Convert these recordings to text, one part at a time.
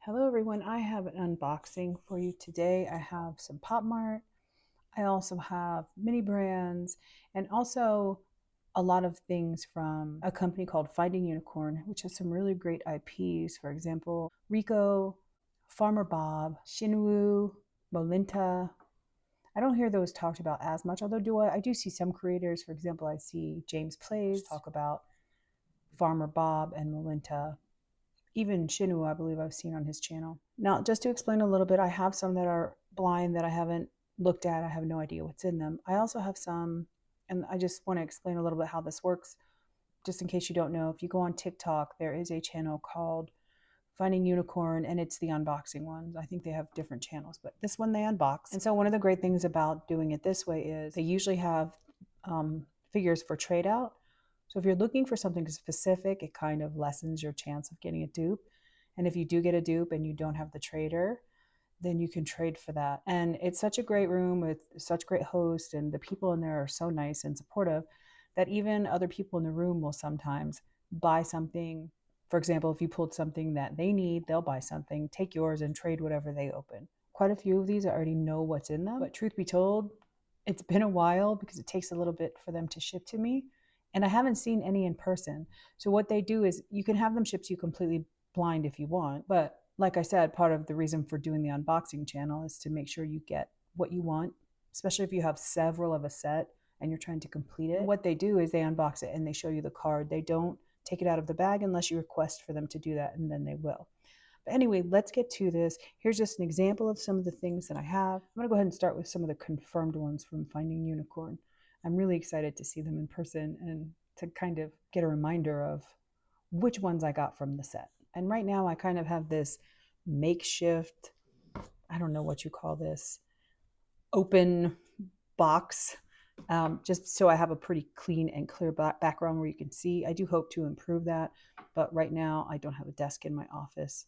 Hello everyone, I have an unboxing for you today. I have some POP MART. I also have mini brands and also a lot of things from a company called Finding Unicorn, which has some really great IPs. For example, Rico, Farmer Bob, Shinwoo, Molinta. I don't hear those talked about as much, although I do see some creators. For example, I see James Plays talk about Farmer Bob and Molinta. Even Shinwoo, I believe I've seen on his channel. Now, just to explain a little bit, I have some that are blind that I haven't looked at. I have no idea what's in them. I also have some, and I just want to explain a little bit how this works, just in case you don't know. If you go on TikTok, there is a channel called Finding Unicorn, and it's the unboxing ones. I think they have different channels, but this one they unbox. And so one of the great things about doing it this way is they usually have figures for trade out. So if you're looking for something specific, it kind of lessens your chance of getting a dupe. And if you do get a dupe and you don't have the trader, then you can trade for that. And it's such a great room with such great hosts, and the people in there are so nice and supportive that even other people in the room will sometimes buy something. For example, if you pulled something that they need, they'll buy something, take yours, and trade whatever they open. Quite a few of these I already know what's in them, but truth be told, it's been a while because it takes a little bit for them to ship to me. And I haven't seen any in person. So what they do is you can have them shipped to you completely blind if you want. But like I said, part of the reason for doing the unboxing channel is to make sure you get what you want, especially if you have several of a set and you're trying to complete it. What they do is they unbox it and they show you the card. They don't take it out of the bag unless you request for them to do that, and then they will. But anyway, let's get to this. Here's just an example of some of the things that I have. I'm going to go ahead and start with some of the confirmed ones from Finding Unicorn. I'm really excited to see them in person and to kind of get a reminder of which ones I got from the set. And right now I kind of have this makeshift, I don't know what you call this, open box, just so I have a pretty clean and clear background where you can see. I do hope to improve that, but right now I don't have a desk in my office.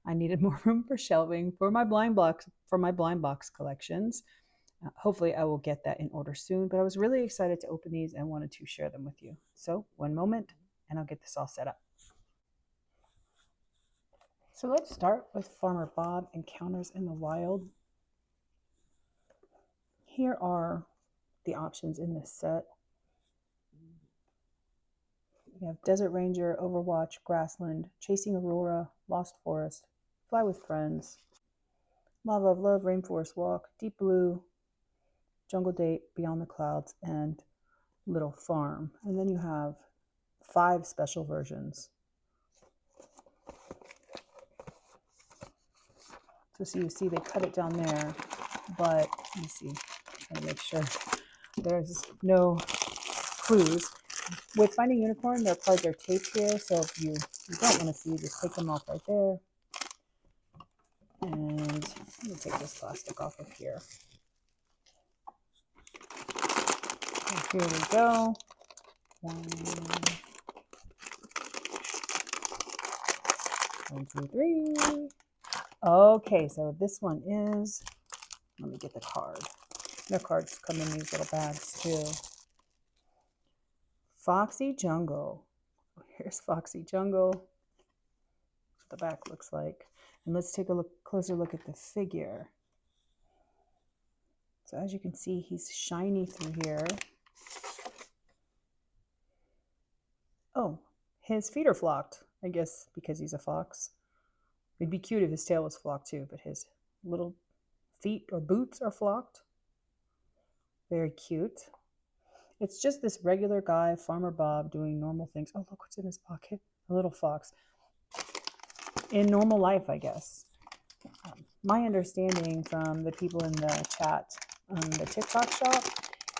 I needed more room for shelving for my blind box collections. Hopefully I will get that in order soon, but I was really excited to open these and wanted to share them with you. So one moment and I'll get this all set up. So let's start with Farmer Bob Encounters in the Wild. Here are the options in this set. We have Desert Ranger, Overwatch, Grassland, Chasing Aurora, Lost Forest, Fly with Friends, Lava of Love, Rainforest Walk, Deep Blue, Jungle Date, Beyond the Clouds, and Little Farm. And then you have 5 special versions. So you see they cut it down there, but let me see, trying to make sure there's no clues. With Finding Unicorn, their cards are taped here, so if you don't want to see, just take them off right there. And let me take this plastic off of here. And here we go. 1, 2, 3. Okay, so this one is, let me get the card. Their cards come in these little bags too. Foxy Jungle. Here's Foxy Jungle. What the back looks like. And let's take a closer look at the figure. So as you can see, he's shiny through here. Oh, his feet are flocked, I guess because he's a fox. It'd be cute if his tail was flocked too, but his little feet or boots are flocked. Very cute. It's just this regular guy, Farmer Bob, doing normal things. Oh, look what's in his pocket. A little fox. In normal life, I guess. My understanding from the people in the chat on the TikTok shop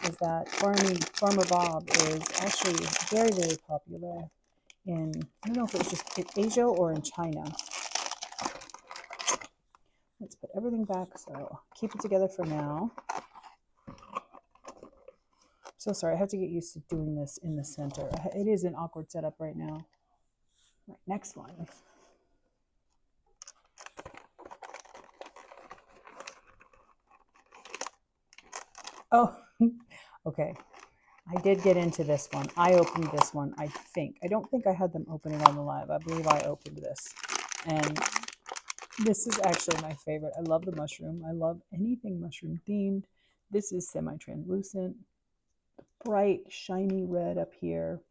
is that Farmer Bob is actually very, very popular in, I don't know if it's just in Asia or in China. Let's put everything back, so keep it together for now. So sorry, I have to get used to doing this in the center. It is an awkward setup right now. Right, next one. Oh, okay. I did get into this one. I opened this one, I think. I don't think I had them open it on the live. I believe I opened this. And This is actually my favorite. I love the mushroom. I love anything mushroom themed. This is semi-translucent, bright, shiny red up here,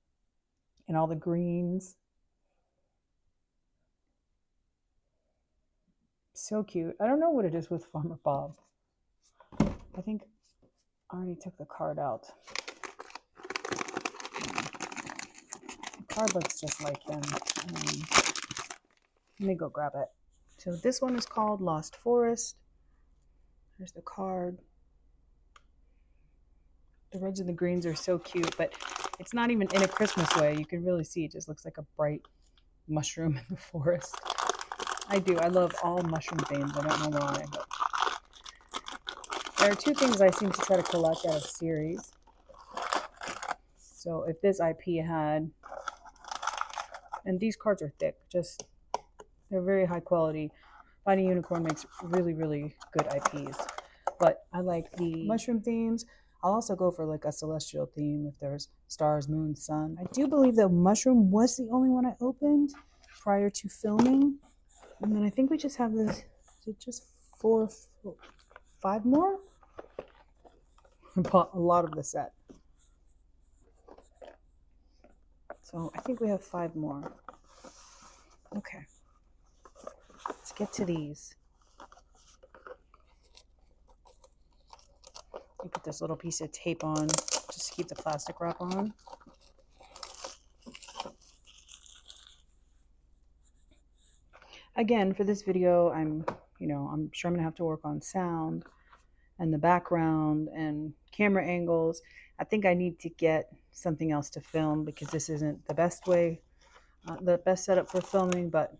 and all the greens. So cute. I don't know what it is with Farmer Bob. I think I already took the card out. The card looks just like him. Let me go grab it. So this one is called Lost Forest. There's the card. The reds and the greens are so cute, but it's not even in a Christmas way. You can really see it just looks like a bright mushroom in the forest. I do. I love all mushroom themes. I don't know why, but there are two things I seem to try to collect out of series. So if this IP had, and these cards are thick, just they're very high quality. Finding Unicorn makes really, really good IPs. But I like the mushroom themes. I'll also go for like a celestial theme if there's stars, moon, sun. I do believe the mushroom was the only one I opened prior to filming. And then I think we just have this, just 5 more? I bought a lot of the set. So I think we have 5 more. Okay. Let's get to these. You put this little piece of tape on just to keep the plastic wrap on. Again, for this video, I'm sure I'm gonna have to work on sound and the background and camera angles. I think I need to get something else to film because this isn't the best way, the best setup for filming, but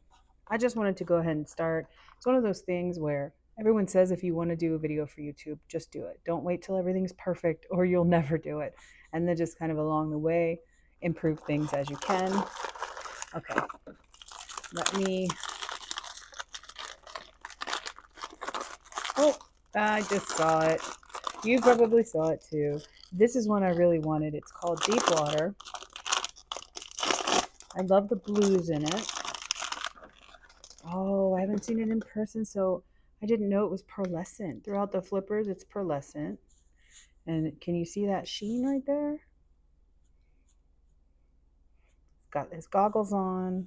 I just wanted to go ahead and start. It's one of those things where everyone says if you want to do a video for YouTube, just do it. Don't wait till everything's perfect or you'll never do it. And then just kind of along the way, improve things as you can. Okay, let me, oh, I just saw it. You probably saw it too. This is one I really wanted. It's called Deep Water. I love the blues in it. Oh, I haven't seen it in person, so I didn't know it was pearlescent. Throughout the flippers, it's pearlescent. And can you see that sheen right there? Got his goggles on.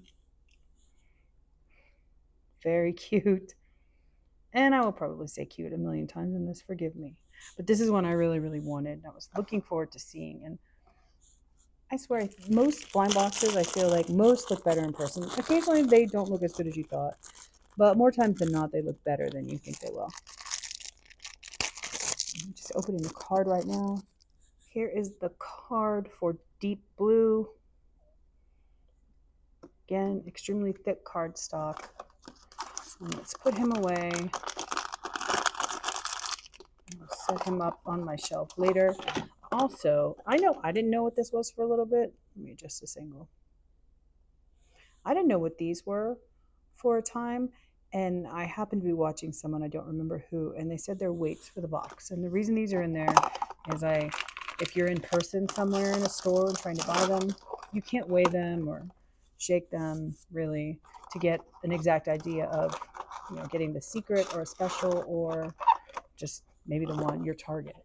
Very cute. And I will probably say cute a million times in this, forgive me. But this is one I really, really wanted. I was looking forward to seeing. And I swear, most blind boxes, I feel like most look better in person. Occasionally, they don't look as good as you thought. But more times than not, they look better than you think they will. I'm just opening the card right now. Here is the card for Deep Blue. Again, extremely thick cardstock. Let's put him away. I'll set him up on my shelf later. Also, I didn't know what this was for a little bit. Let me adjust this angle. I didn't know what these were for a time, and I happened to be watching someone, I don't remember who, and they said they're weights for the box. And the reason these are in there is if you're in person somewhere in a store and trying to buy them, you can't weigh them or shake them really to get an exact idea of getting the secret or a special or just maybe the one your target.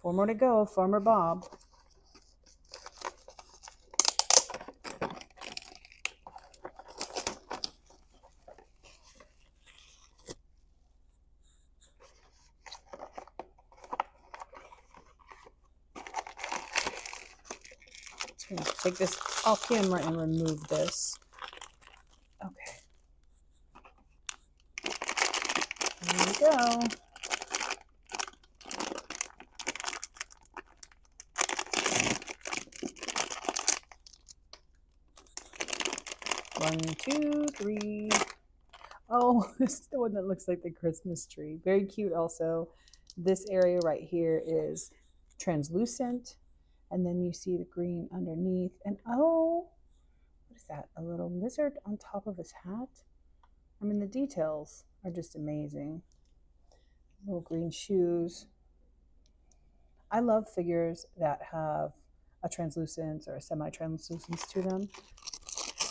4 more to go. Farmer Bob. I'm going to take this off camera and remove this. Okay. There we go. One, two, three. Oh, this is the one that looks like the Christmas tree. Very cute also. This area right here is translucent. And then you see the green underneath. And oh, what is that? A little lizard on top of his hat? I mean, the details are just amazing. Little green shoes. I love figures that have a translucence or a semi-translucence to them.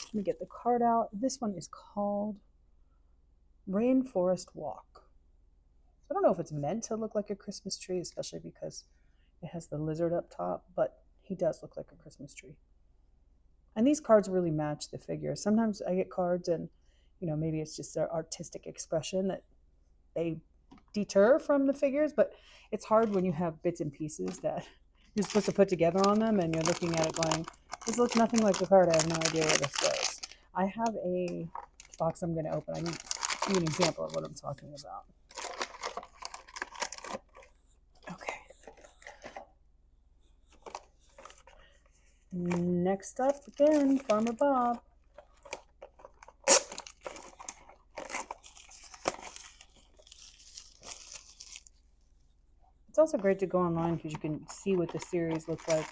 Let me get the card out. This one is called Rainforest Walk. I don't know if it's meant to look like a Christmas tree, especially because it has the lizard up top, but he does look like a Christmas tree. And these cards really match the figure. Sometimes I get cards and, maybe it's just their artistic expression that they deter from the figures, but it's hard when you have bits and pieces that you're supposed to put together on them and you're looking at it going, this looks nothing like the card. I have no idea where this goes. I have a box I'm going to open. I can give you an example of what I'm talking about. Okay. Next up, again, Farmer Bob. It's also great to go online because you can see what the series looks like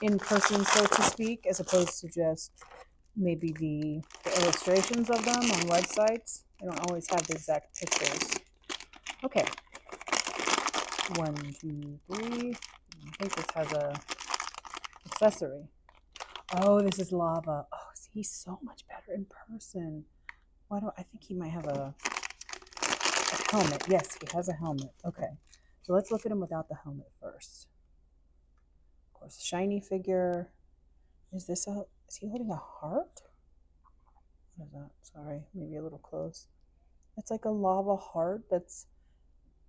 in person, so to speak, as opposed to just maybe the illustrations of them on websites. They don't always have the exact pictures. Okay. 1, 2, 3. I think this has a accessory. Oh, this is lava. Oh, he's so much better in person. I think he might have a helmet. Yes, he has a helmet. Okay. So let's look at him without the helmet first. Of course, shiny figure. Is he holding a heart? What is that? Sorry, maybe a little close. It's like a lava heart that's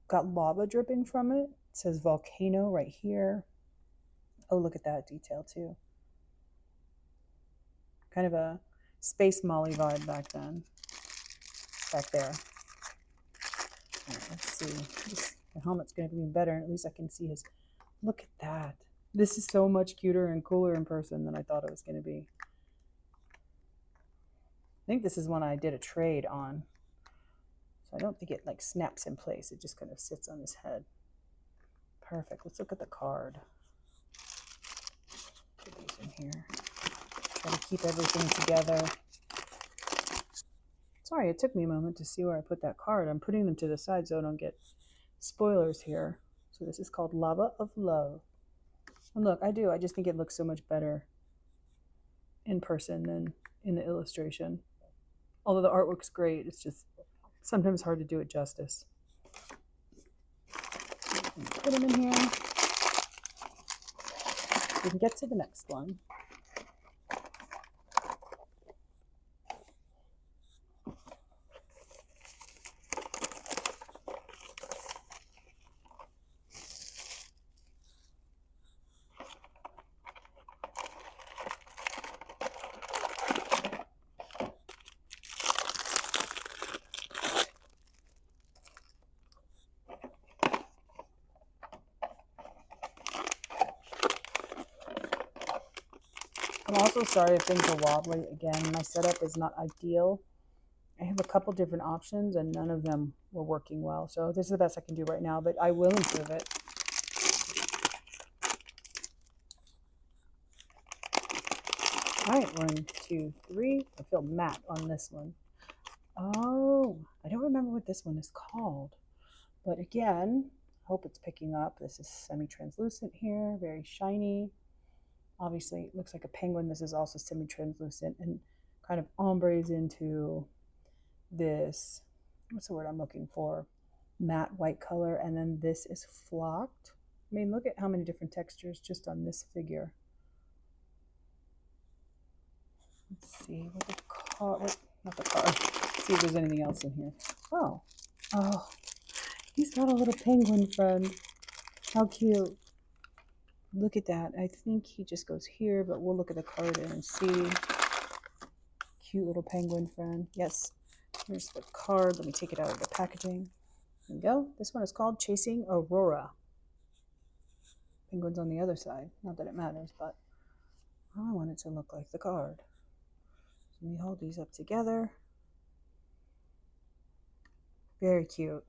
got lava dripping from it. It says volcano right here. Oh, look at that detail too. Kind of a Space Molly vibe back there. All right, let's see. The helmet's going to be better, and at least I can see his. Look at that. This is so much cuter and cooler in person than I thought it was going to be. I think this is one I did a trade on. So I don't think it like snaps in place. It just kind of sits on his head. Perfect. Let's look at the card. Put these in here. Try to keep everything together. Sorry, it took me a moment to see where I put that card. I'm putting them to the side so I don't get spoilers here. So this is called Lava of Love. And look, I just think it looks so much better in person than in the illustration. Although the artwork's great, it's just sometimes hard to do it justice. Put them in here. We can get to the next one. I'm also sorry if things are wobbly. Again, my setup is not ideal. I have a couple different options and none of them were working well. So this is the best I can do right now, but I will improve it. All right, 1, 2, 3. I feel matte on this one. Oh, I don't remember what this one is called. But again, hope it's picking up. This is semi-translucent here, very shiny. Obviously, it looks like a penguin. This is also semi-translucent and kind of ombres into this, what's the word I'm looking for? Matte white color. And then this is flocked. I mean, look at how many different textures just on this figure. Let's see what the card, not the card. Let's see if there's anything else in here. Oh, he's got a little penguin friend. How cute. Look at that. I think he just goes here, but we'll look at the card and see. Cute little penguin friend. Yes. Here's the card. Let me take it out of the packaging. There we go. This one is called Chasing Aurora. Penguin's on the other side. Not that it matters, but I want it to look like the card. So let me hold these up together. Very cute.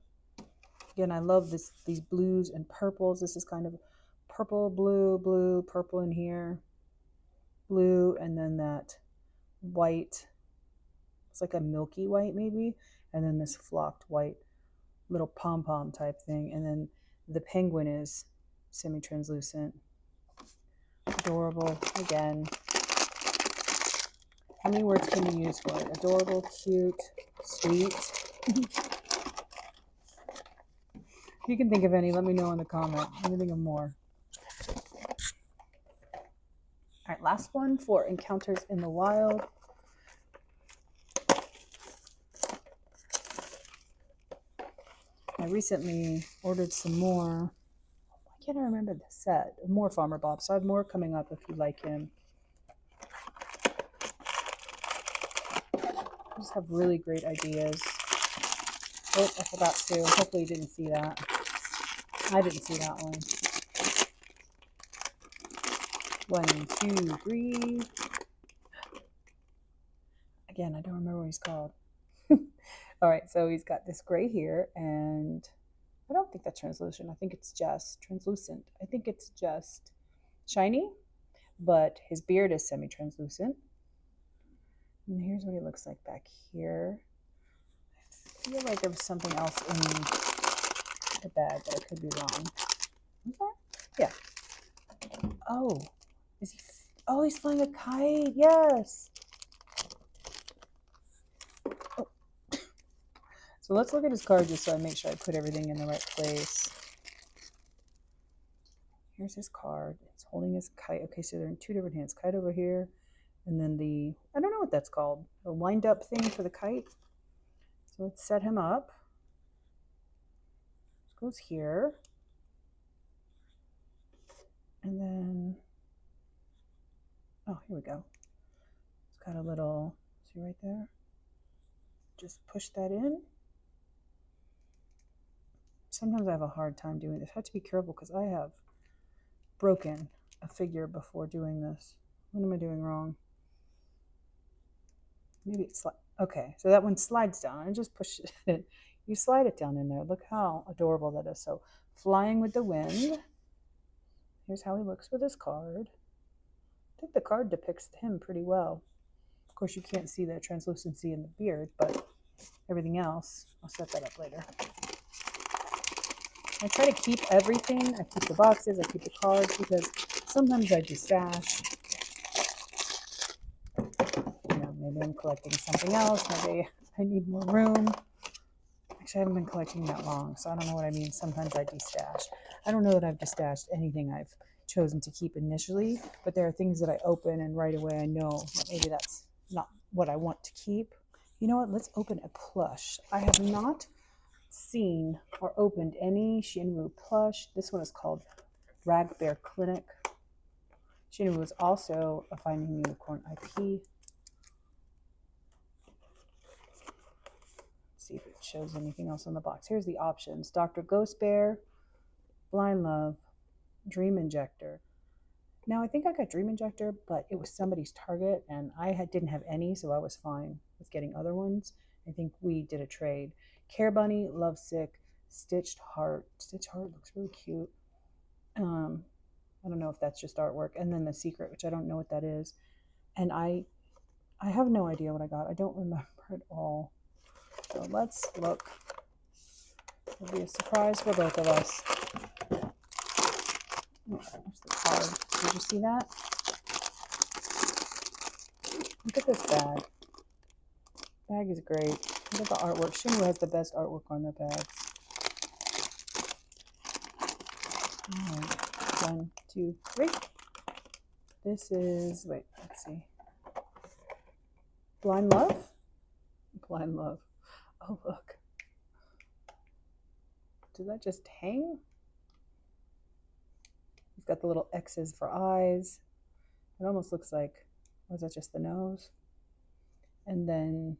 Again, I love these blues and purples. This is kind of purple, blue, blue, purple in here, blue, and then that white. It's like a milky white maybe, and then this flocked white little pom-pom type thing, and then the penguin is semi-translucent. Adorable. Again, How many words can you use for it? Adorable, cute, sweet. If you can think of any, let me know in the comment. Let me think of more. All right, last one for encounters in the wild. I recently ordered some more. I can't remember the set. More Farmer Bob. So I have more coming up if you like him. I just have really great ideas. Oh, I forgot to. Hopefully you didn't see that. I didn't see that one. 1, 2, 3. Again, I don't remember what he's called. All right, so he's got this gray here, and I don't think that's translucent. I think it's just translucent. I think it's just shiny, but his beard is semi-translucent. And here's what he looks like back here. I feel like there was something else in the bag, but I could be wrong. Okay. Yeah. Oh, is he? Oh, he's flying a kite. Yes. Oh. So let's look at his card just so I make sure I put everything in the right place. Here's his card. It's holding his kite. Okay, so they're in two different hands. Kite over here, and then the, I don't know what that's called, a wind up thing for the kite. So let's set him up. This goes here. And then, oh, here we go. It's got a little, see right there? Just push that in. Sometimes I have a hard time doing this. I have to be careful because I have broken a figure before doing this. What am I doing wrong? Maybe it's like, okay, so that one slides down and just push it. You slide it down in there. Look how adorable that is. So flying with the wind. Here's how he looks with his card. I think the card depicts him pretty well. Of course, you can't see the translucency in the beard, but everything else, I'll set that up later. I try to keep everything. I keep the boxes, I keep the cards, because sometimes I de-stash. You know, maybe I'm collecting something else. Maybe I need more room. Actually, I haven't been collecting that long, so I don't know what I mean. Sometimes I de-stash. I don't know that I've de-stashed anything I've chosen to keep initially, but there are things that I open and right away I know that maybe that's not what I want to keep. You know what? Let's open a plush. I have not seen or opened any Shinwoo plush. This one is called Rag Bear Clinic. Shinwoo is also a Finding Unicorn IP. See if it shows anything else on the box. Here's the options. Dr. Ghost Bear, Blind Love, Dream Injector. Now I think I got Dream Injector, but it was somebody's Target and I didn't have any, so I was fine with getting other ones. I think we did a trade. Care Bunny, Lovesick, Stitched Heart. Stitched Heart looks really cute. I don't know if that's just artwork. And then The Secret, which I don't know what that is. And I have no idea what I got. I don't remember at all. So let's look. It'll be a surprise for both of us. Oh, there's the card. Did you see that? Look at this bag. Bag is great. Look at the artwork. Shinwoo has the best artwork on their bags. All right. 1, 2, 3. This is, wait, let's see. Blind Love? Blind Love. Oh, look. Did that just hang? He's got the little X's for eyes. It almost looks like, was that just the nose? And then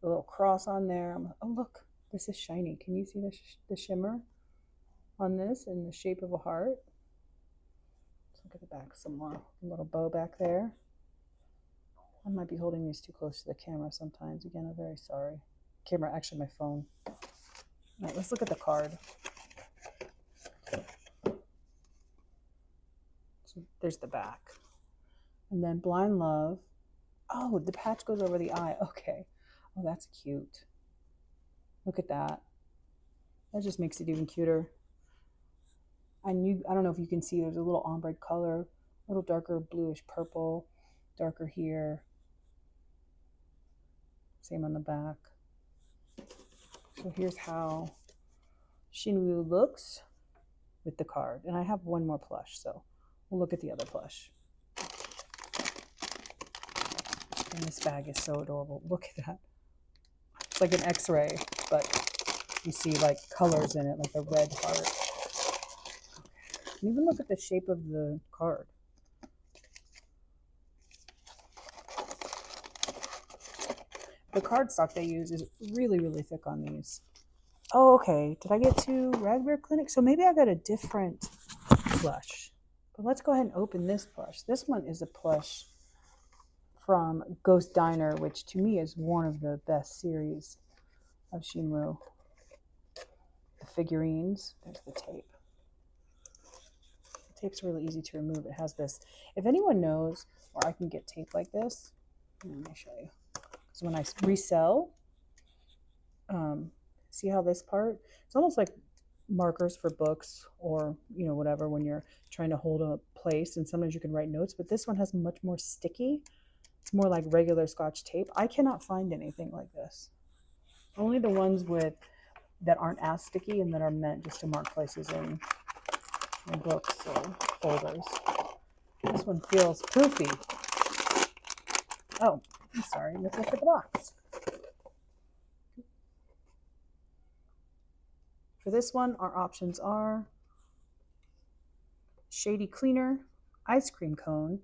the little cross on there. Oh, look, this is shiny. Can you see the shimmer on this in the shape of a heart? Let's look at the back some more. A little bow back there. I might be holding these too close to the camera sometimes. Again, I'm very sorry. Camera, actually my phone. All right, let's look at the card. So there's the back. And then Blind Love. Oh, the patch goes over the eye. Okay. Oh, that's cute. Look at that. That just makes it even cuter. I don't know if you can see, there's a little ombre color, a little darker bluish purple. darker here. Same on the back. So here's how Shinwoo looks with the card. And I have one more plush, so we'll look at the other plush. And this bag is so adorable. Look at that. It's like an x-ray, but you see like colors in it, like a red heart. And even look at the shape of the card. The cardstock they use is really, really thick on these. Oh, okay. Did I get to Raspberry Clinic? So maybe I got a different plush. But let's go ahead and open this plush. This one is a plush from Ghost Diner, which to me is one of the best series of Shinwoo. The figurines. There's the tape. The tape's really easy to remove. It has this. If anyone knows where I can get tape like this, let me show you. So when I resell, see how this part, it's almost like markers for books or, you know, whatever, when you're trying to hold a place, and sometimes you can write notes, but this one has much more sticky. It's more like regular Scotch tape. I cannot find anything like this. Only the ones with that aren't as sticky and that are meant just to mark places in books or folders. This one feels poofy. Oh, I'm sorry. Let's look at the box. For this one, our options are Shady Cleaner, Ice Cream Cone,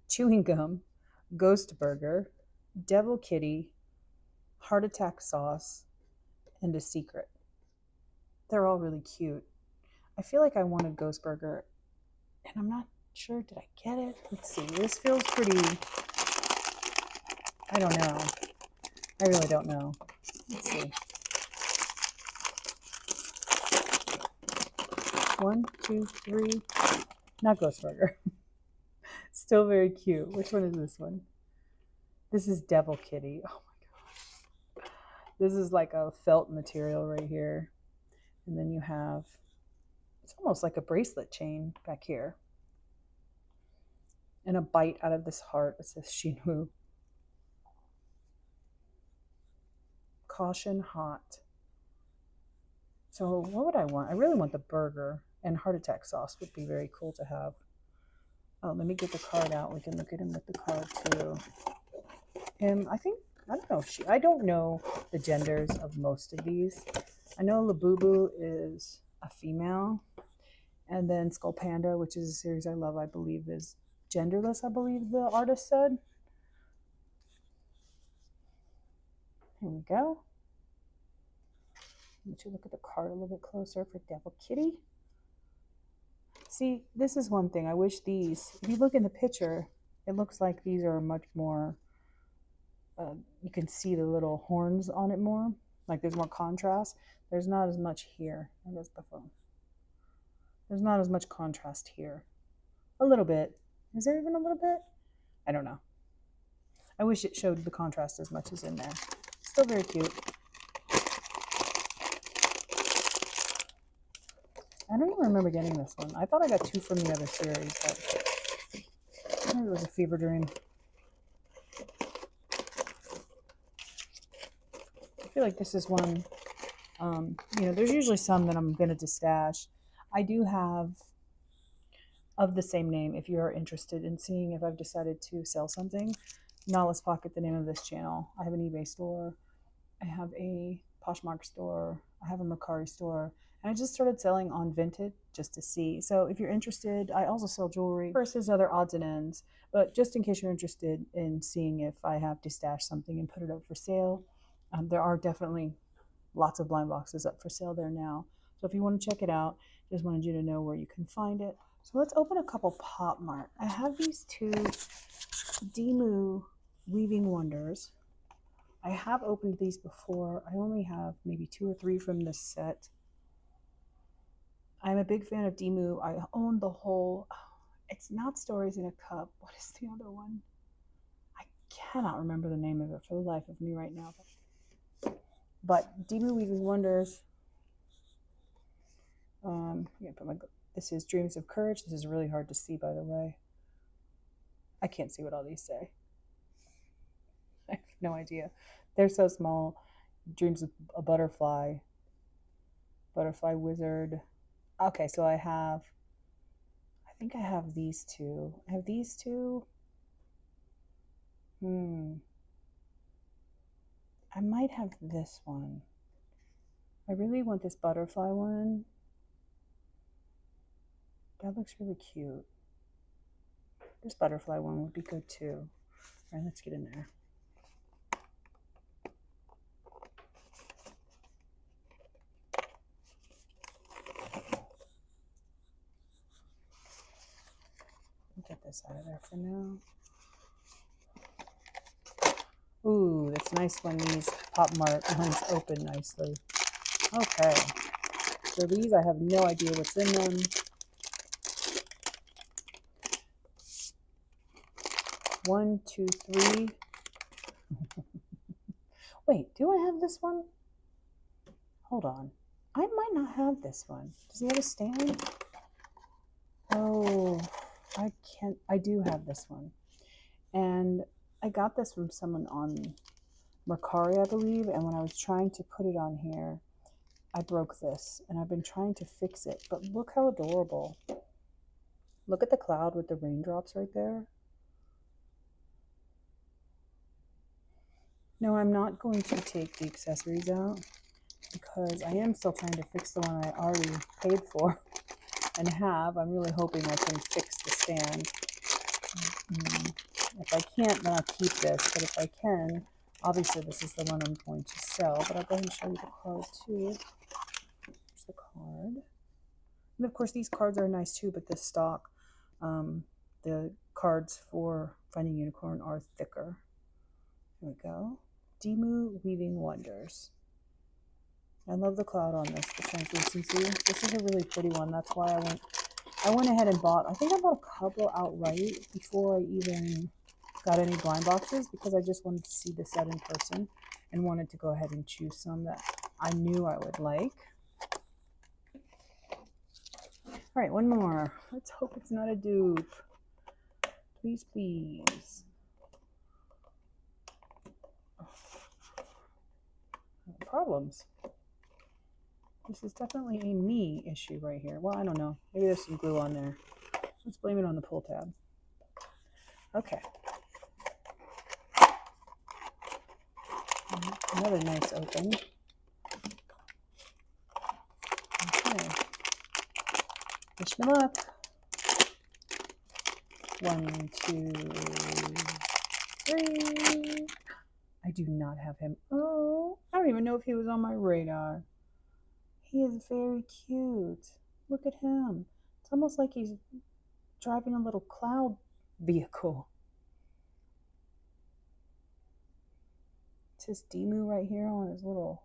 Chewing Gum, Ghost Burger, Devil Kitty, Heart Attack Sauce, and a Secret. They're all really cute. I feel like I wanted Ghost Burger, and I'm not sure, did I get it? Let's see. This feels pretty, I don't know. I really don't know. Let's see. 1, 2, 3. Not Ghost Burger. Still very cute. Which one is this one? This is Devil Kitty. Oh my gosh. This is like a felt material right here. And then you have, it's almost like a bracelet chain back here. And a bite out of this heart. It says Shinwoo. Caution hot. So what would I want? I really want the burger, and heart attack sauce would be very cool to have. Oh, let me get the card out. We can look at him with the card too. And I think, I don't know, I don't know the genders of most of these. I know Labubu is a female, and then Skull Panda, which is a series I love, I believe is genderless, I believe the artist said. Here we go. Let you look at the card a little bit closer for Devil Kitty. See, this is one thing. I wish these, if you look in the picture, it looks like these are much more, you can see the little horns on it more. Like there's more contrast. There's not as much here. There goes the phone. There's not as much contrast here. A little bit. Is there even a little bit? I don't know. I wish it showed the contrast as much as in there. Still very cute. I don't even remember getting this one. I thought I got 2 from the other series, but maybe it was a fever dream. I feel like this is one, you know, there's usually some that I'm going to stash. I do have of the same name, if you're interested in seeing if I've decided to sell something. Nala's Pocket, the name of this channel. I have an eBay store. I have a Posh Mark store. I have a Mercari store. And I just started selling on Vinted just to see. So if you're interested, I also sell jewelry versus other odds and ends. But just in case you're interested in seeing if I have to stash something and put it up for sale, there are definitely lots of blind boxes up for sale there now. So if you want to check it out, just wanted you to know where you can find it. So let's open a couple Pop Mart. I have these 2 Demu Weaving Wonders. I have opened these before. I only have maybe 2 or 3 from this set. I'm a big fan of Demu. I own the whole, it's not Stories in a Cup. What is the other one? I cannot remember the name of it for the life of me right now. But Demu Weaving Wonders. Yeah, this is Dreams of Courage. This is really hard to see, by the way. I can't see what all these say. I have no idea. They're so small. Dreams of a butterfly. Butterfly wizard. Okay, so I think I have these two. I have these two. I might have this one. I really want this butterfly one. That looks really cute. This butterfly one would be good too. All right, let's get in there. Get this out of there for now. Ooh, that's nice when these Pop Mart ones open nicely. Okay, so these I have no idea what's in them. One, two, three. Wait, do I have this one? Hold on. I might not have this one. Does he have a stand? Oh, I can't. I do have this one. And I got this from someone on Mercari, I believe. And when I was trying to put it on here, I broke this. And I've been trying to fix it. But look how adorable. Look at the cloud with the raindrops right there. No, I'm not going to take the accessories out because I am still trying to fix the one I already paid for and have. I'm really hoping I can fix the stand. If I can't, then I'll keep this. But if I can, obviously this is the one I'm going to sell. But I'll go ahead and show you the card too. Here's the card. And of course, these cards are nice too, but the stock, the cards for Finding Unicorn are thicker. Here we go. Dimu Weaving Wonders. I love the cloud on this, the translucency. This is a really pretty one. That's why I went ahead and bought, I think I bought a couple outright before I even got any blind boxes because I just wanted to see the set in person and wanted to go ahead and choose some that I knew I would like. All right, one more. Let's hope it's not a dupe. Please, please. Problems. This is definitely a me issue right here. Well, I don't know. Maybe there's some glue on there. Let's blame it on the pull tab. Okay. Another nice open. Okay. Wish me luck. 1, 2, 3. I do not have him. Oh, I don't even know if he was on my radar. He is very cute. Look at him. It's almost like he's driving a little cloud vehicle. It says Dimu right here on his little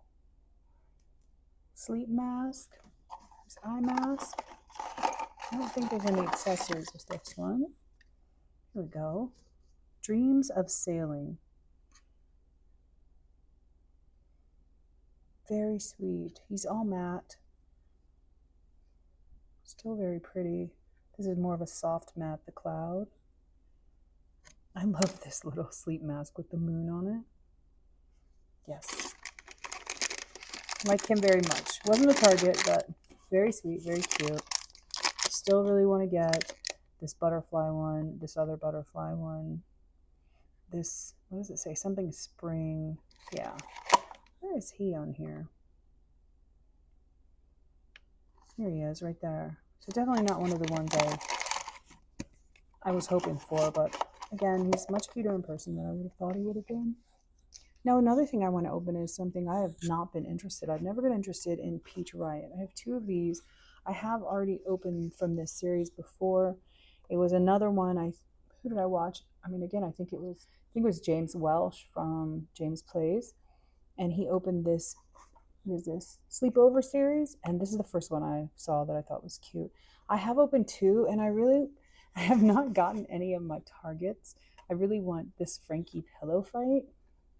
sleep mask, his eye mask. I don't think there's any accessories with this one. Here we go. Dreams of Sailing. Very sweet. He's all matte. Still very pretty. This is more of a soft matte, the cloud. I love this little sleep mask with the moon on it. Yes. Like him very much. Wasn't a Target, but very sweet, very cute. Still really want to get this butterfly one, this other butterfly one. This, what does it say? Something spring. Yeah. Where is he on here? Here he is, right there. So definitely not one of the ones I was hoping for, but again, he's much cuter in person than I would have thought he would have been. Now, another thing I want to open is something I have not been interested. I've never been interested in Peach Riot. I have 2 of these. I have already opened from this series before. It was another one. Who did I watch? I mean, again, I think it was James Welsh from James Plays, and he opened this. What is this? Sleepover series, and this is the first one I saw that I thought was cute. I have opened 2, and I have not gotten any of my targets. I really want this Frankie pillow fight.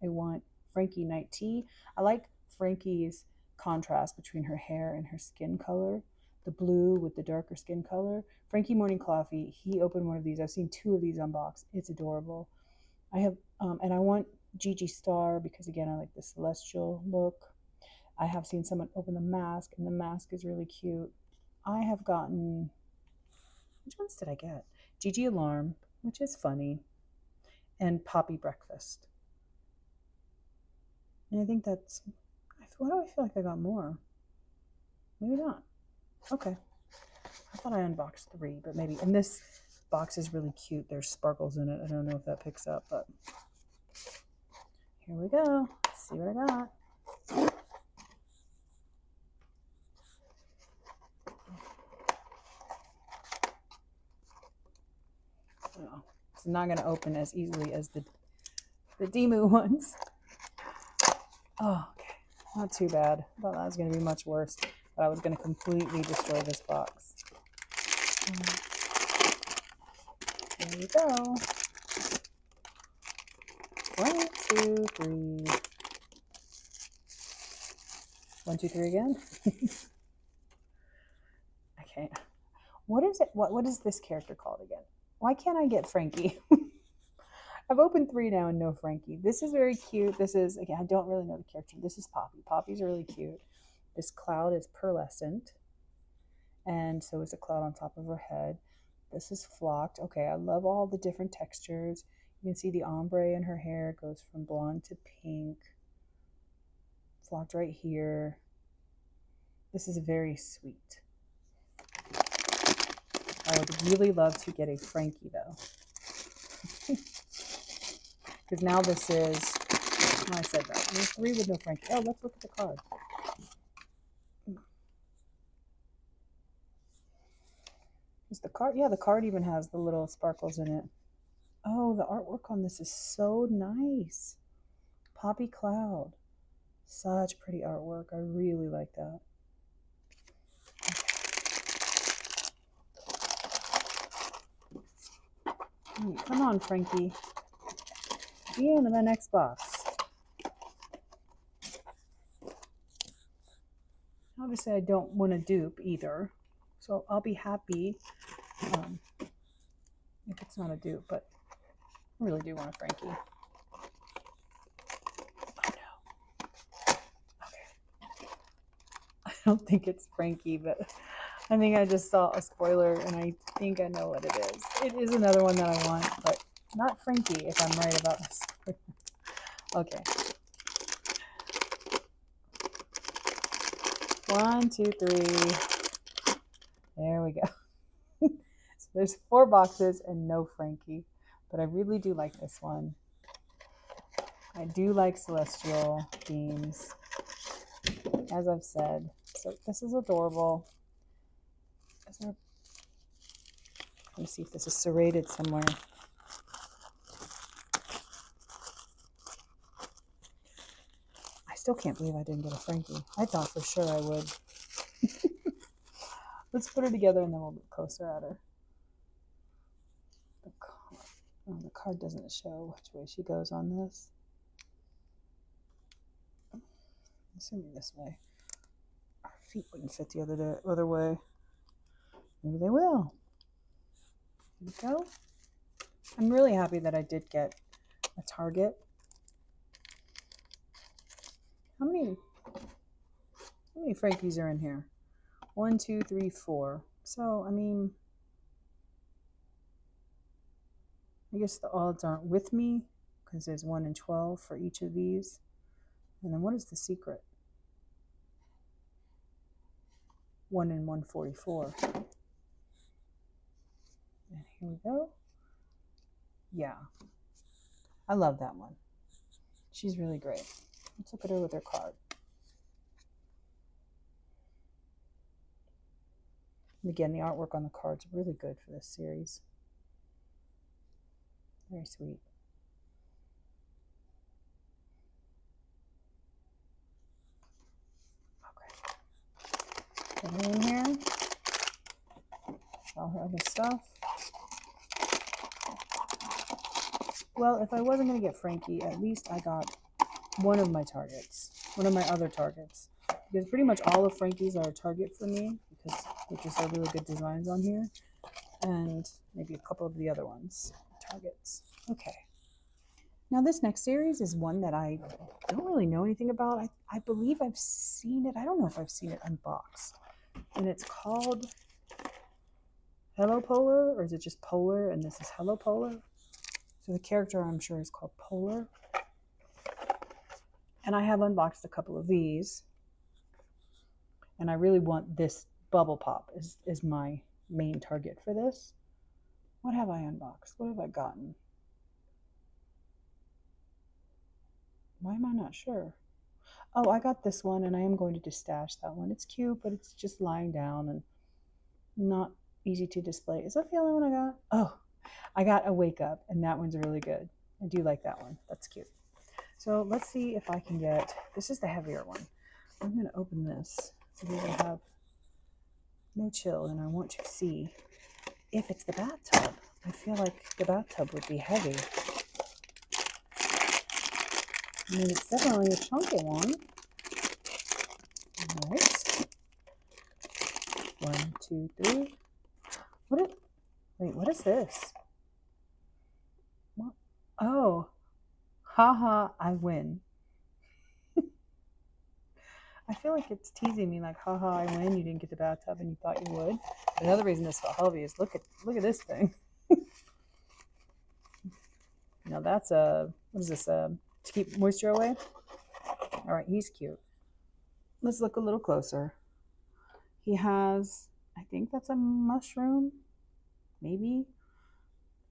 I want Frankie night tea. I like Frankie's contrast between her hair and her skin color. the blue with the darker skin color. Frankie Morning Coffee, he opened one of these. I've seen 2 of these unboxed. It's adorable. I have, and I want Gigi Star because, again, I like the celestial look. I have seen someone open the mask, and the mask is really cute. I have gotten, which ones did I get? Gigi Alarm, which is funny, and Poppy Breakfast. And I think that's, why do I feel like I got more? Maybe not. Okay. I thought I unboxed 3, but maybe. And this box is really cute. There's sparkles in it. I don't know if that picks up, but here we go. Let's see what I got. Oh, it's not going to open as easily as the Demu ones. Oh, okay. Not too bad. I thought that was going to be much worse, but I was going to completely destroy this box. There we go. 1, 2, 3. 1, 2, 3 again. Okay. What is it? What is this character called again? Why can't I get Frankie? I've opened 3 now and no Frankie. This is very cute. This is, again, I don't really know the character. This is Poppy. Poppy's really cute. This cloud is pearlescent. And so is a cloud on top of her head. This is flocked. Okay, I love all the different textures. You can see the ombre in her hair. It goes from blonde to pink. Flocked right here. This is very sweet. I would really love to get a Frankie though. Because now this is, I said that. There's 3 with no Frankie. Oh, let's look at the card. Is the card? Yeah, the card even has the little sparkles in it. Oh, the artwork on this is so nice. Poppy Cloud. Such pretty artwork. I really like that. Okay. Come on, Frankie. Be in the next box. Obviously, I don't want to dupe either. So I'll be happy if it's not a dupe, but I really do want a Frankie. Oh no. Okay. I don't think it's Frankie, but I think I just saw a spoiler and I think I know what it is. It is another one that I want, but not Frankie if I'm right about this. Okay. 1, 2, 3. There we go. So there's 4 boxes and no Frankie, but I really do like this one. I do like celestial themes, as I've said. So this is adorable. Let me see if this is serrated somewhere. I still can't believe I didn't get a Frankie. I thought for sure I would. Let's put her together and then we'll look closer at her. The card doesn't show which way she goes on this. I'm assuming this way. Our feet wouldn't fit the other way. Maybe they will. Here we go. I'm really happy that I did get a Target. How many Frankies are in here? 1, 2, 3, 4. So, I mean, I guess the odds aren't with me because there's 1 in 12 for each of these. And then what is the secret? 1 in 144. And here we go. Yeah. I love that one. She's really great. Let's look at her with her card. And again, the artwork on the card's really good for this series. Very sweet. Okay. Put her in here. All her other stuff. Well, if I wasn't going to get Frankie, at least I got one of my targets. One of my other targets. Because pretty much all of Frankie's are a target for me. Because which is some really good designs on here, and maybe a couple of the other ones, Targets. Okay. Now this next series is one that I don't really know anything about. I believe I've seen it. I don't know if I've seen it unboxed. And it's called Hello Polar, or is it just Polar? And this is Hello Polar. So the character I'm sure is called Polar. And I have unboxed a couple of these. And I really want this bubble pop is my main target for this. What have I unboxed? What have I gotten? Why am I not sure? Oh, I got this one, and I am going to just stash that one. It's cute, but it's just lying down and not easy to display. Is that the only one I got? Oh, I got a Wake Up, and that one's really good. I do like that one. That's cute. So let's see if I can get, this is the heavier one. I'm going to open this because I have no chill, and I want to see if it's the bathtub. I feel like the bathtub would be heavy. I mean, it's definitely a chunky one. All right. 1, 2, 3. Wait, what is this? What? Oh, haha, I win. I feel like it's teasing me, like, haha, I win. You didn't get the bathtub and you thought you would. Another reason this felt heavy is look at this thing. Now that's a, what is this? To keep moisture away? All right, he's cute. Let's look a little closer. He has, I think that's a mushroom, maybe.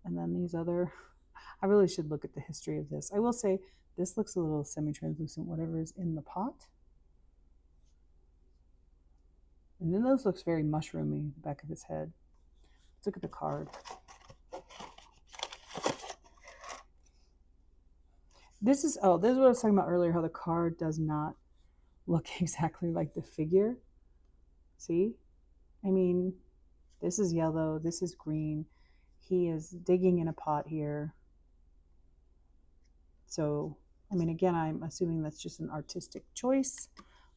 And then these other, I really should look at the history of this. I will say this looks a little semi-translucent, whatever is in the pot. And then this looks very mushroomy, the back of his head. Let's look at the card. This is what I was talking about earlier, how the card does not look exactly like the figure. See? I mean, this is yellow, this is green. He is digging in a pot here. So, I mean, again, I'm assuming that's just an artistic choice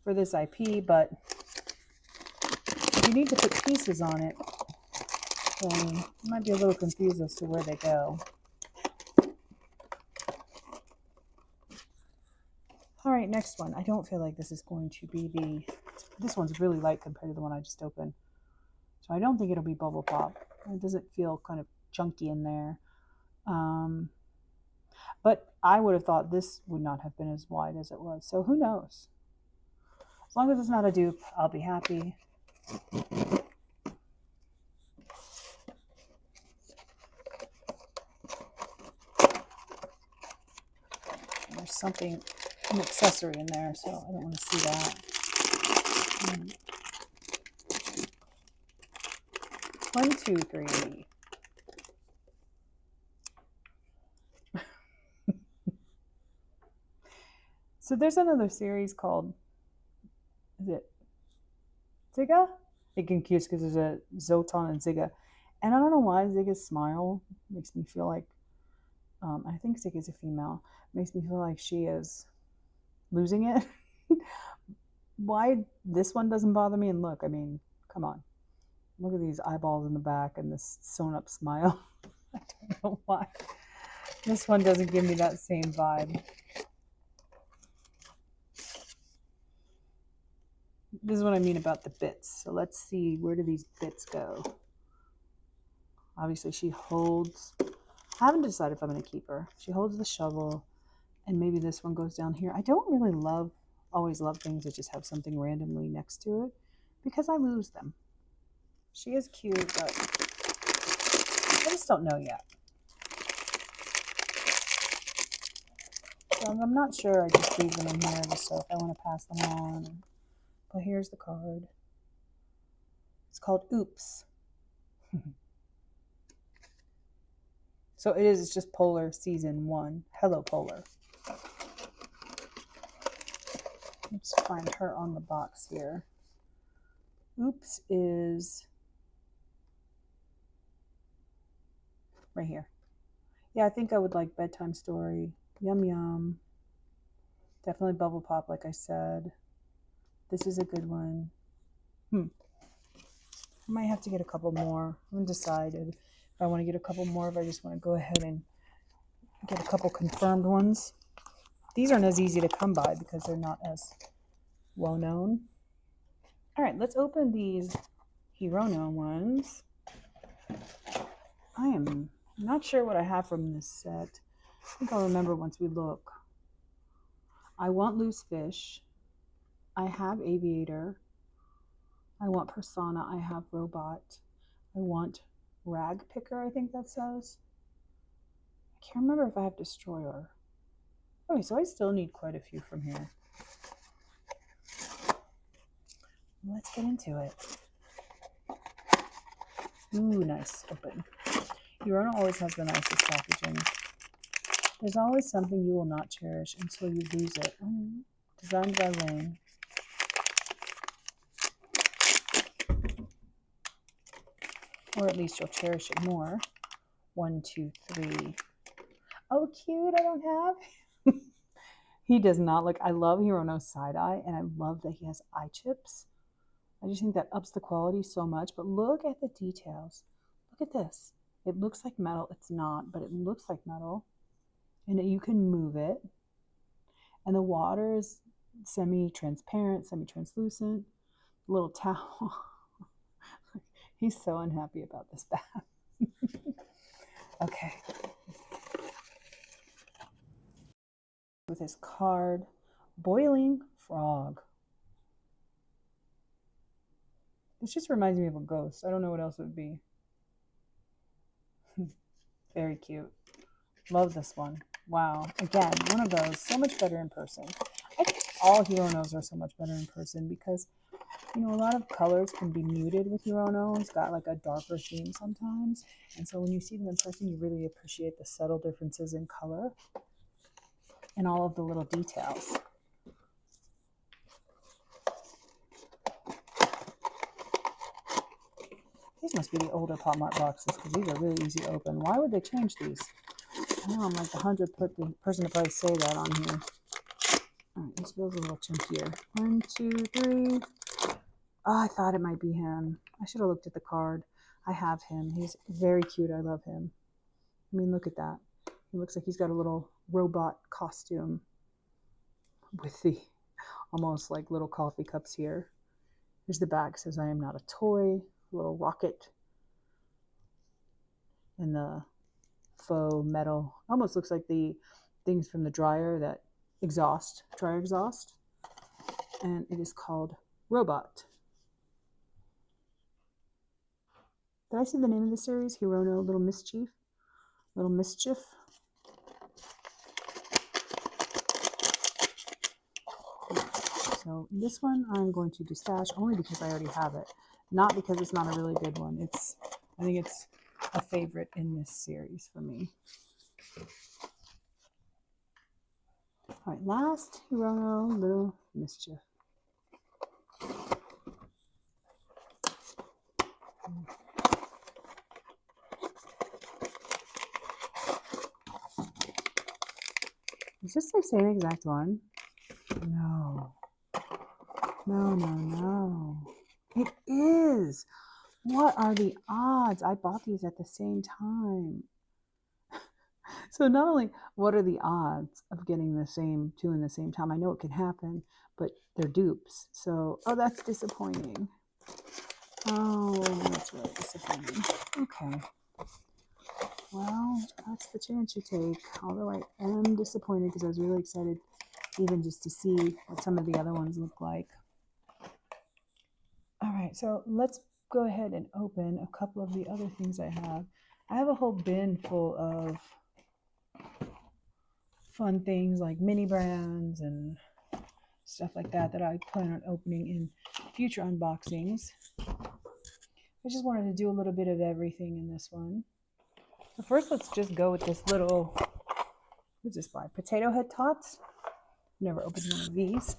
for this IP, but if you need to put pieces on it, then you might be a little confused as to where they go. All right, next one. I don't feel like this is going to be this one's really light compared to the one I just opened. So I don't think it'll be bubble pop. It doesn't feel kind of chunky in there. But I would have thought this would not have been as wide as it was. So who knows? As long as it's not a dupe, I'll be happy. There's something, an accessory in there, so I don't want to see that. 1, 2, 3. So there's another series called, is it Ziga? I get confused because there's a Zoton and Ziga. And I don't know why Ziga's smile makes me feel like, I think Ziga's a female, makes me feel like she is losing it. Why this one doesn't bother me, and look, I mean, come on. Look at these eyeballs in the back and this sewn up smile. I don't know why. This one doesn't give me that same vibe. This is what I mean about the bits. So let's see, where do these bits go? Obviously she holds, I haven't decided if I'm going to keep her. She holds the shovel, and maybe this one goes down here. I don't really always love things that just have something randomly next to it, because I lose them. She is cute, but I just don't know yet. So I'm not sure. I just leave them in here just so if I want to pass them on. But here's the card. It's called Oops. So it's just Polar Season 1. Hello, Polar. Let's find her on the box here. Oops is right here. Yeah, I think I would like Bedtime Story. Yum Yum. Definitely Bubble Pop, like I said. This is a good one. I might have to get a couple more. I haven't decided if I want to get a couple more, if I just want to go ahead and get a couple confirmed ones. These aren't as easy to come by because they're not as well known. All right, let's open these Hirono ones. I am not sure what I have from this set. I think I'll remember once we look. I want Loose Fish. I have Aviator. I want Persona. I have Robot. I want Rag Picker, I think that says. I can't remember if I have Destroyer. Okay, so I still need quite a few from here. Let's get into it. Ooh, nice. Open. Hirono always has the nicest packaging. There's always something you will not cherish until you lose it. Designed by Lane. Or at least you'll cherish it more. 1, 2, 3. Oh, cute. I don't have. He does not look. I love Hirono's side eye, and I love that he has eye chips. I just think that ups the quality so much. But look at the details. Look at this. It looks like metal. It's not, but it looks like metal. And you can move it. And the water is semi-transparent, semi-translucent. Little towel. He's so unhappy about this bath. Okay. With his card, Boiling Frog. This just reminds me of a ghost. I don't know what else it would be. Very cute. Love this one. Wow. Again, one of those. So much better in person. I think all Hironos are so much better in person because, you know, a lot of colors can be muted with Hirono. It's got like a darker theme sometimes. And so when you see them in person, you really appreciate the subtle differences in color and all of the little details. These must be the older Pop Mart boxes because these are really easy to open. Why would they change these? I know I'm like the 100th person to probably say that on here. All right, this feels a little chunkier. 1, 2, 3. Oh, I thought it might be him. I should have looked at the card. I have him. He's very cute. I love him. I mean, look at that. He looks like he's got a little robot costume with the almost like little coffee cups here. Here's the back. It says, I am not a toy. A little rocket. And the faux metal. Almost looks like the things from the dryer, that exhaust, dryer exhaust. And it is called Robot. Did I see the name of the series? Hirono, Little Mischief. Little Mischief. So this one I'm going to destash only because I already have it. Not because it's not a really good one. I think it's a favorite in this series for me. All right, last Hirono, Little Mischief. Is this the same exact one? No. No. It is. What are the odds? I bought these at the same time. So not only what are the odds of getting the same two in the same time? I know it can happen, but they're dupes. So, oh, that's disappointing. Oh, that's really disappointing. Okay. Well, that's the chance you take. Although I am disappointed because I was really excited even just to see what some of the other ones look like. All right, so let's go ahead and open a couple of the other things I have. I have a whole bin full of fun things like mini brands and stuff like that that I plan on opening in future unboxings. I just wanted to do a little bit of everything in this one. So first, let's just go with this little, what's this by? Potato Head Tots. Never opened one of these.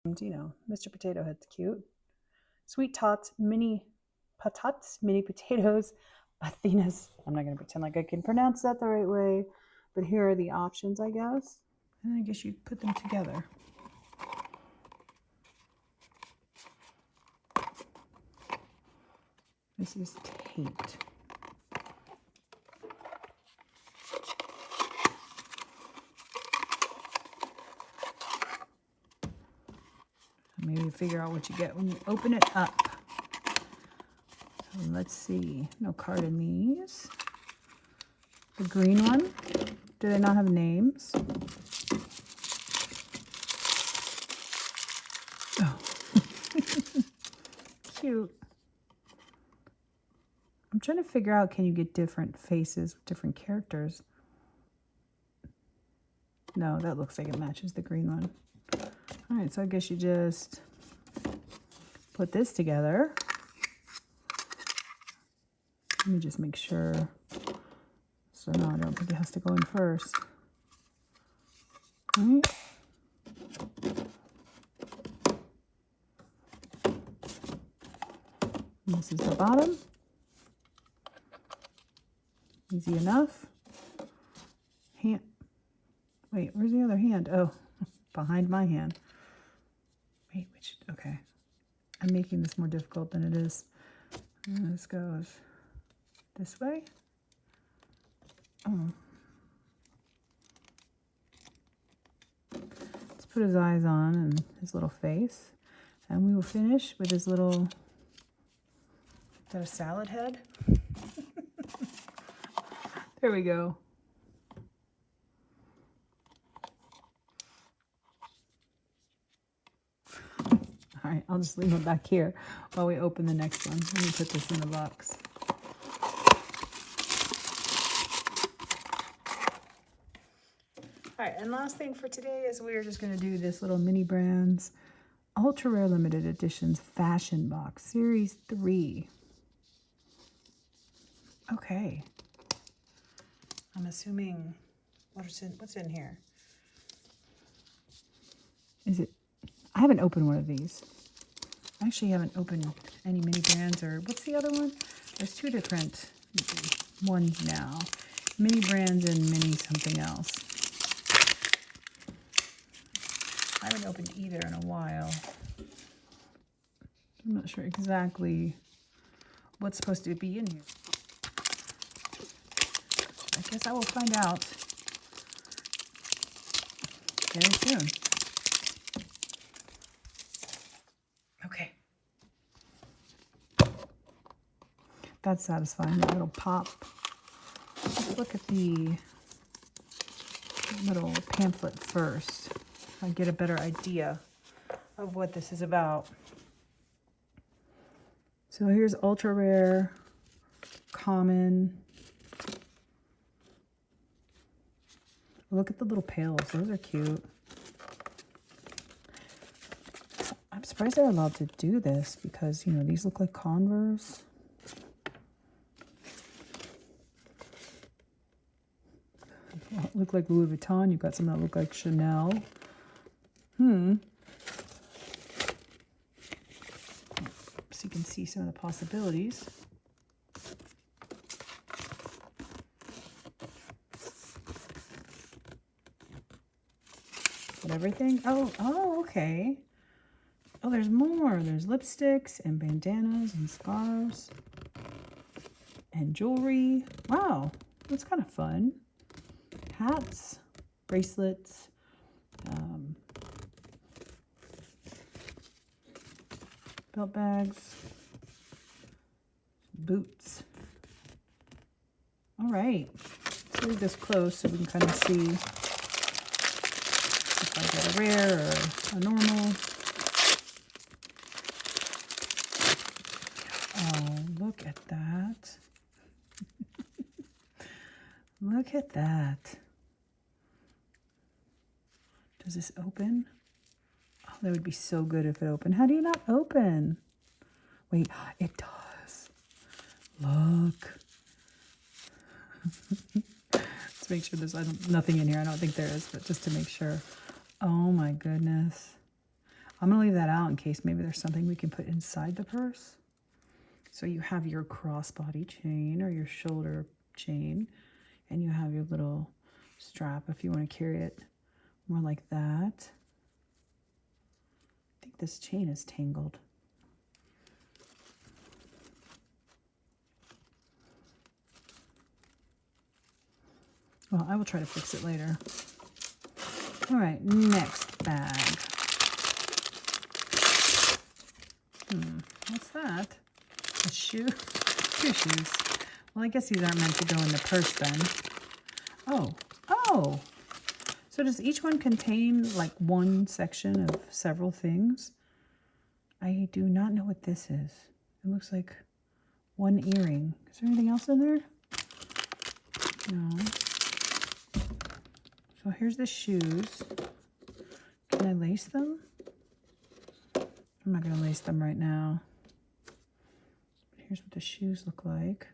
And, you know, Mr. Potato Head's cute. Sweet Tots, mini patates, mini potatoes, Athena's. I'm not going to pretend like I can pronounce that the right way, but here are the options, I guess. And I guess you put them together. This is taped. Maybe figure out what you get when you open it up. So let's see. No card in these. The green one. Do they not have names? Oh. Cute. I'm trying to figure out, can you get different faces with different characters? No, that looks like it matches the green one. All right, so I guess you just put this together. Let me just make sure. So no, I don't think it has to go in first. All right. And this is the bottom. Easy enough. Hand. Wait, where's the other hand? Oh, behind my hand. Wait, which? Okay. I'm making this more difficult than it is. And this goes this way. Oh. Let's put his eyes on and his little face. And we will finish with his little, is that a salad head? There we go. All right, I'll just leave it back here while we open the next one. Let me put this in the box. All right, and last thing for today is we're just going to do this little Mini Brands Ultra Rare Limited Editions Fashion Box Series 3. Okay. I'm assuming, what's in here? Is it, I haven't opened one of these. I actually haven't opened any Mini Brands, or what's the other one? There's two different ones now. Mini Brands and Mini something else. I haven't opened either in a while. I'm not sure exactly what's supposed to be in here. I guess I will find out very soon. Okay. That's satisfying, that little pop. Let's look at the little pamphlet first. I get a better idea of what this is about. So here's ultra rare, common. Look at the little pails, those are cute. I'm surprised they're allowed to do this because, you know, these look like Converse. Look like Louis Vuitton. You've got some that look like Chanel. So you can see some of the possibilities. But everything. Oh, okay. Oh, there's more. There's lipsticks and bandanas and scarves and jewelry. Wow, that's kind of fun. Hats, bracelets, belt bags, boots. All right, let's leave this close so we can kind of see if I get a rare or a normal. Oh, look at that. Look at that. Does this open? Oh, that would be so good if it opened. How do you not open? Wait, it does. Look. Let's make sure there's nothing in here. I don't think there is, but just to make sure. Oh my goodness. I'm going to leave that out in case maybe there's something we can put inside the purse. So you have your crossbody chain or your shoulder chain, and you have your little strap if you want to carry it more like that. I think this chain is tangled. Well, I will try to fix it later. All right, next bag. What's that? A shoe? 2 shoes. Well, I guess these aren't meant to go in the purse then. Oh. So does each one contain like one section of several things? I do not know what this is. It looks like one earring. Is there anything else in there? No. So here's the shoes. Can I lace them? I'm not going to lace them right now. Here's what the shoes look like.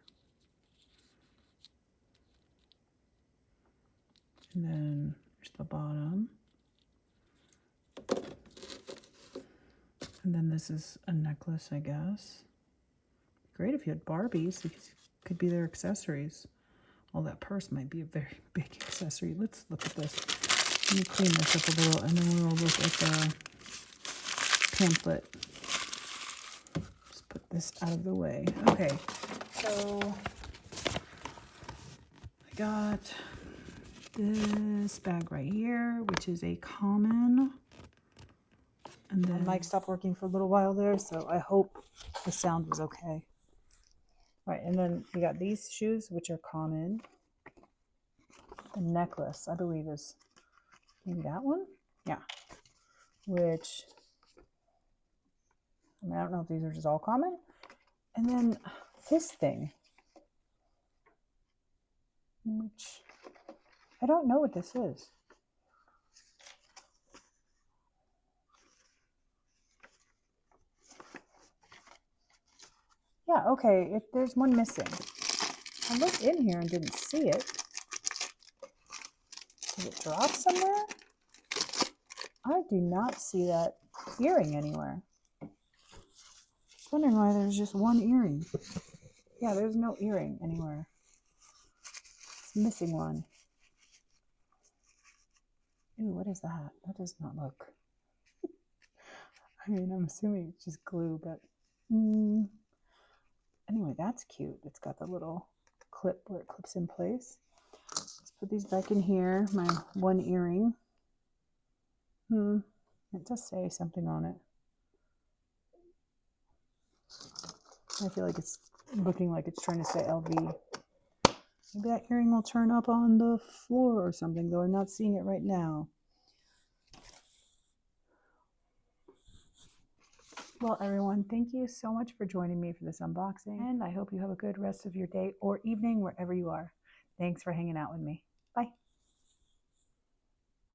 And then here's the bottom. And then this is a necklace, I guess. Great if you had Barbies, because it could be their accessories. Well, that purse might be a very big accessory. Let's look at this. Let me clean this up a little, and then we'll look at the pamphlet. Just put this out of the way. Okay, so I got this bag right here, which is a common. And then my mic stopped working for a little while there, so I hope the sound was okay. All right, and then we got these shoes, which are common. The necklace, I believe, is maybe that one? Yeah. Which, I mean, I don't know if these are just all common. And then this thing, which I don't know what this is. Yeah, okay, there's one missing. I looked in here and didn't see it. Did it drop somewhere? I do not see that earring anywhere. Just wondering why there's just one earring. Yeah, there's no earring anywhere. It's missing one. Ooh, what is that? That does not look. I mean, I'm assuming it's just glue, but anyway, that's cute. It's got the little clip where it clips in place. Let's put these back in here. My one earring. It does say something on it. I feel like it's looking like it's trying to say LV. Maybe that earring will turn up on the floor or something, though I'm not seeing it right now. Well, everyone, thank you so much for joining me for this unboxing, and I hope you have a good rest of your day or evening wherever you are. Thanks for hanging out with me.